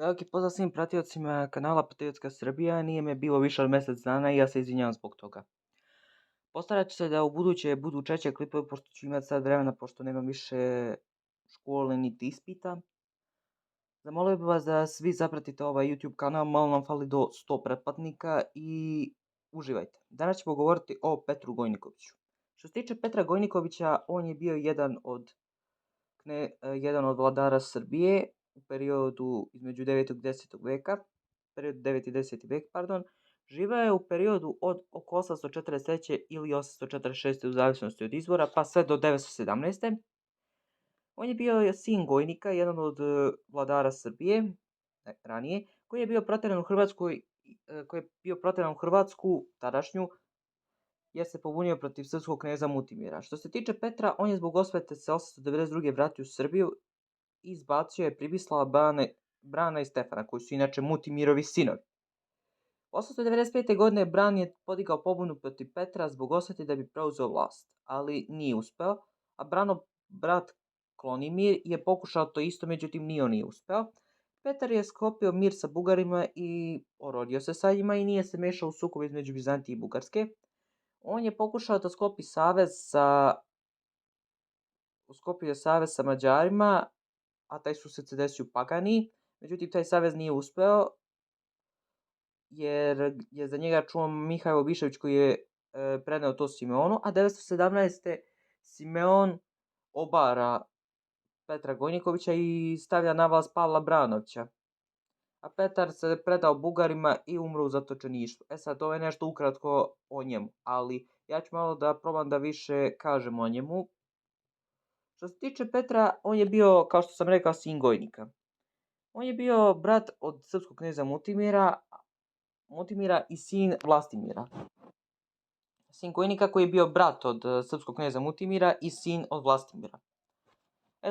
Veliki pozdrav svim pratiocima kanala Patriotska Srbija, nije me bilo više od mjesec dana i ja se izvinjavam zbog toga. Postarat ću se da u buduće budu češće klipove, pošto ću imati sad vremena, pošto nemam više škole niti ispita. Zamolio bih vas da svi zapratite ovaj YouTube kanal, malo nam fali do 100 pretplatnika i uživajte. Danas ćemo govoriti o Petru Gojnikoviću. Što se tiče Petra Gojnikovića, on je bio jedan od vladara Srbije u periodu između 9. i 10. veka, period 9. i 10. vek, živeo je u periodu od oko 843. ili 846. u zavisnosti od izvora, pa sve do 917. On je bio sin Gojnika, jedan od vladara Srbije, ranije, koji je bio protjeran u Hrvatsku, tadašnju, jer se pobunio protiv srpskog kneza Mutimira. Što se tiče Petra, on je zbog osvete se 892. vratio u Srbiju i izbacio je Pribislava, Brana i Stefana, koji su inače Mutimirovi sinovi. 895. godine Bran je podigao pobunu protiv Petra zbog osvete da bi preuzeo vlast, ali nije uspeo, a Branov brat Klonimir je pokušao to isto, međutim nije uspeo. Petar je sklopio mir sa Bugarima i orodio se sa njima i nije se mešao u sukob između Vizantije i Bugarske. On je pokušao da sklopi savez sa Mađarima, a taj susret se desio u Paganiji. Međutim, taj savez nije uspeo, jer je za njega čuo Mihajlo Višević koji je preneo to Simeonu, a 917. Simeon obara Petra Gojnikovića i stavlja na vlast Pavla Branovića. A Petar se predao Bugarima i umro u zatočeništvu. Sad, ovo je nešto ukratko o njemu, ali ja ću malo da probam da više kažem o njemu. Što se tiče Petra, on je bio, kao što sam rekao, sin Gojnika. On je bio brat od srpskog kneza Mutimira i sin Vlastimira. Sin Gojnika koji je bio brat od srpskog kneza Mutimira i sin od Vlastimira.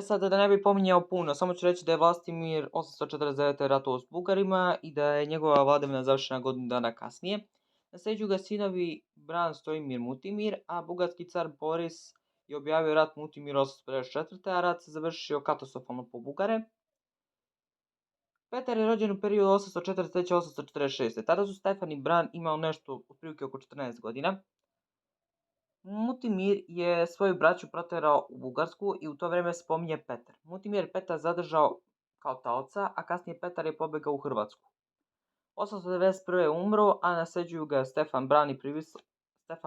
Sad, da ne bi pominjao puno, samo ću reći da je Vlastimir 849. ratovao s Bugarima i da je njegova vladavina završena godinu dana kasnije. Nasleđuju ga sinovi Bran, Stojimir, Mutimir, a bugarski car Boris je objavio rat Mutimiru 854. a rat se završio katastrofalno po Bugare. Petar je rođen u periodu 843-846. Tada su Stefan i Bran imao nešto otprilike oko 14 godina. Mutimir je svoju braću proterao u Bugarsku i u to vreme spominje Petar. Mutimir je Petar zadržao kao taoca, a kasnije Petar je pobegao u Hrvatsku. 891. je umro, a nasleđuju ga Stefan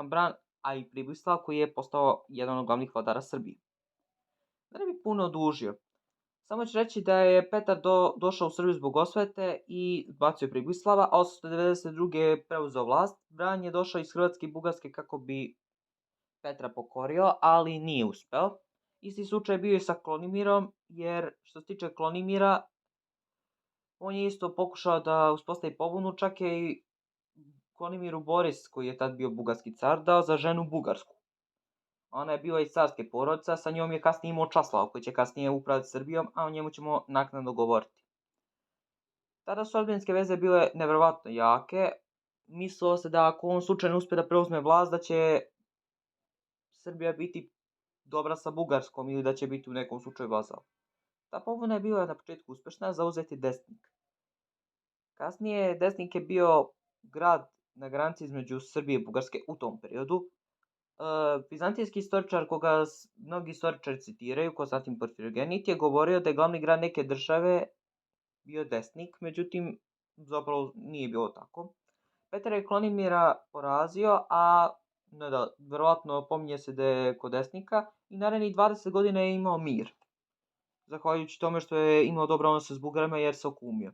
Bran, a i Pribislav koji je postao jedan od glavnih vladara Srbije. Da ne bi puno odužio, samo ću reći da je Petar došao u Srbiju zbog osvete i bacio Pribislava, a 892. je preuzeo vlast. Bran je došao iz Hrvatske i Bugarske kako bi Petra pokorio, ali nije uspeo. Isti slučaj bio i sa Klonimirom, jer što se tiče Klonimira, on je isto pokušao da uspostavi pobunu, čak je i Klonimiru Boris, koji je tad bio bugarski car, dao za ženu Bugarsku. Ona je bila iz carske porodice, sa njom je kasnije imao Časlav, koji će kasnije upravljati Srbijom, a o njemu ćemo naknadno govoriti. Tada su rodbinske veze bile neverovatno jake. Mislilo se da ako on slučajno uspe da preuzme vlast, da će Srbija biti dobra sa Bugarskom ili da će biti u nekom slučaju vazal. Ta pobuna je bila na početku uspešna, zauzeti Desnik. Kasnije Desnik je bio grad na granici između Srbije i Bugarske u tom periodu. Vizantijski istoričar, koga mnogi istoričari citiraju, Konstantin Porfirogenit, je govorio da je glavni grad neke države bio Desnik, međutim, zapravo nije bilo tako. Petar je Klonimira porazio, a verovatno pominje se da je kod Desnika i narednih 20 godina je imao mir, zahvaljujući tome što je imao dobre odnose s Bugarima jer se okumio.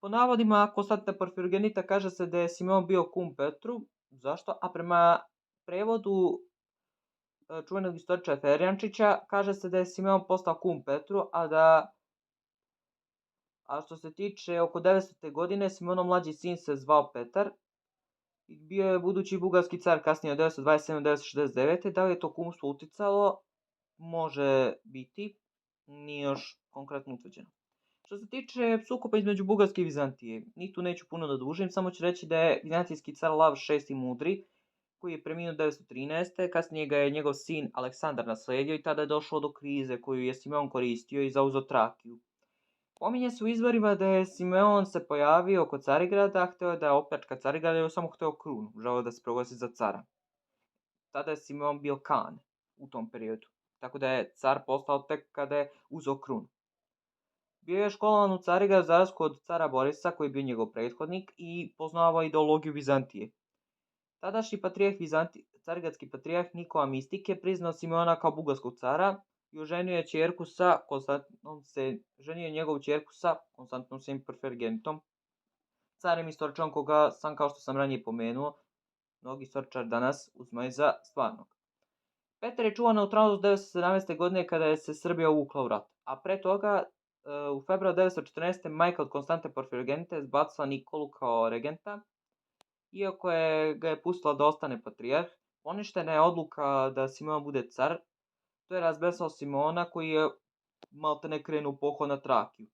Po navodima Konstantina Porfirogenita kaže se da je Simeon bio kum Petru. Zašto? A prema prevodu čuvenog istoričara Ferjančića kaže se da je Simeon postao kum Petru, a što se tiče oko 900. godine, Simeonov mlađi sin se zvao Petar i bio je budući bugarski car kasnije od 927. do 969. Da li je to kumstvo uticalo? Može biti, nije još konkretno utvrđeno. Što se tiče sukoba između Bugarske i Vizantije, ni tu neću puno da dužim, samo ću reći da je vizantijski car Lav VI Mudri, koji je preminuo 913. Kasnije ga je njegov sin Aleksandar nasledio i tada je došlo do krize koju je Simeon koristio i zauzeo Trakiju. Pominje se u izvorima da je Simeon se pojavio kod Carigrada, hteo je da opljačka Carigrad, jer je samo hteo krunu, želeo da se proglasi za cara. Tada je Simeon bio kan u tom periodu, tako da je car postao tek kada je uzeo krunu. Bio je školovan u Carigradu za razliku od cara Borisa, koji je bio njegov prethodnik i poznavao ideologiju Vizantije. Tadašnji carigradski patrijah Nikola Mistik je priznao Simeona kao bugarskog cara i oženio je njegovu ćerku sa Konstantinom Prefirgenitom, carem istoričarom koga sam, kao što sam ranije pomenuo, mnogi istoričari danas uzmaju za stvarnog. Petar je čuvao neutralnost 917. godine kada je se Srbija uvukla u rat, a pre toga u februaru 914. majka od Konstante Porfirogenite zbacila Nikolu kao regenta, iako ga je pustila da ostane patrijarh. Poništena je odluka da Simeon bude car. To je razbesao Simeona, koji je maltene krenuo u pohod na Trakiju.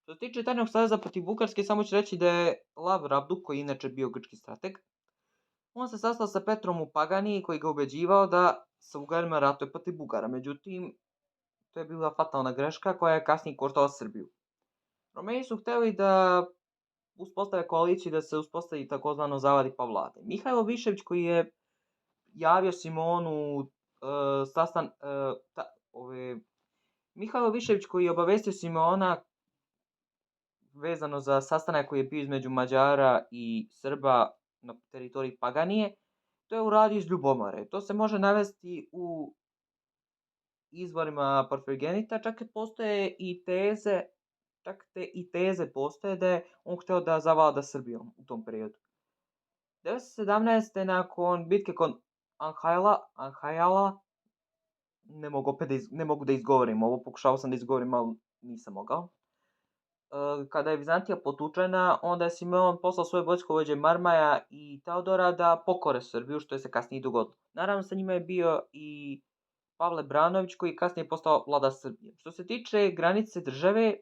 Što se tiče tajnog saveza protiv Bugarske, samo ću reći da je Lav Rabduk, koji je inače bio grčki strateg, on se sastao sa Petrom u Paganiji, koji ga ubeđivao da sa Bugarima ratuje protiv Bugara. Međutim, to je bila fatalna greška koja je kasnije koštala Srbiju. Romeni su hteli da uspostave koaliciju, da se uspostavi takozvano zavadipa vlade. Mihajlo Višević, koji je javio Simeonu Mihajlo Višević, koji je obavestio Simeona vezano za sastanak koji je bio između Mađara i Srba na teritoriji Paganije, to je uradio iz ljubomore. To se može navesti u izvorima Porfirogenita, čak postoje i teze postoje da je on hteo da zavlada Srbijom u tom periodu. 1917. nakon bitke kod Anhajala, ne mogu da izgovorim ovo, pokušao sam da izgovorim, ali nisam mogao. Kada je Vizantija potučena, onda je Simeon poslao svoje vojskovođe Marmaja i Teodora da pokore Srbiju, što je se kasnije dogodilo. Naravno, sa njima je bio i Pavle Branović, koji kasnije je postao vladar Srbije. Što se tiče granice države,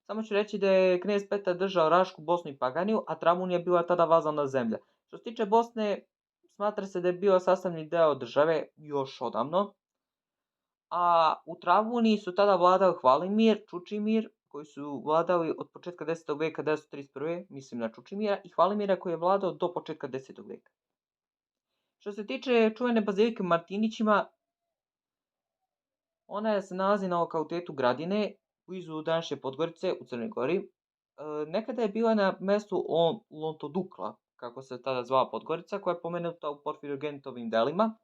samo ću reći da je knez Petar držao Rašku, Bosnu i Paganiju, a Travunija je bila tada vazalna zemlja. Što se tiče Bosne, smatra se da je bio sastavni deo države još odavno, a u Travuniji su tada vladali Hvalimir, Čučimir, koji su vladali od početka 10. veka 931. mislim na Čučimira, i Hvalimira koji je vladao do početka 10. veka. Što se tiče čuvene bazilike u Martinićima, ona se nalazi na lokalitetu Gradine, blizu današnje Podgorice u Crnoj Gori. Nekada je bila na mestu Lontodukla, kako se tada zvala Podgorica, koja je pomenuta u Porfirogenitovim delima.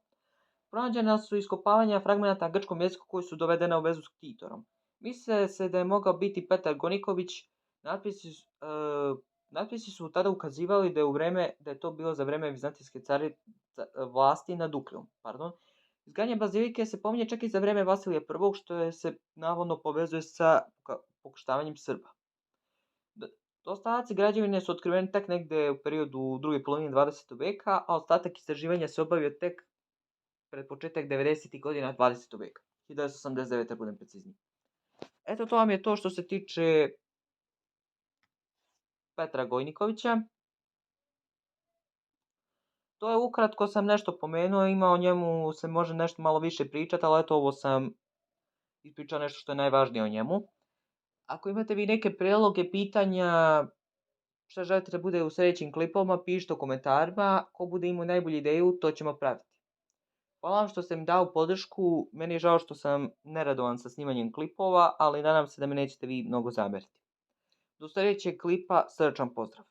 Pronađena su iskopavanja fragmenata na grčkom jeziku koji su dovedena u vezu s Kitorom. Misle se da je mogao biti Petar Goniković. Natpisi su tada ukazivali da je to bilo za vreme vizantijske vlasti nad Duklijom. Izgradnja bazilike se pominje čak i za vreme Vasilija I, što se navodno povezuje sa pokrštavanjem Srba. Ostaci građevine su otkriveni tek negde u periodu druge polovine 20. veka, a ostatak istraživanja se obavio tek pred početak 90. godina 20. veka. 1989. budem precizniji. Eto, to vam je to što se tiče Petra Gojnikovića. To je ukratko, sam nešto pomenuo, ima o njemu se može nešto malo više pričati, ali eto, ovo sam ispričao nešto što je najvažnije o njemu. Ako imate vi neke predloge, pitanja, šta želite da bude u sljedećim klipovima, pišite u komentarima. Ko bude imao najbolju ideju, to ćemo praviti. Hvala vam što ste mi dao podršku. Meni je žao što sam neradovan sa snimanjem klipova, ali nadam se da me nećete vi mnogo zameriti. Do sljedećeg klipa, srdačan pozdrav.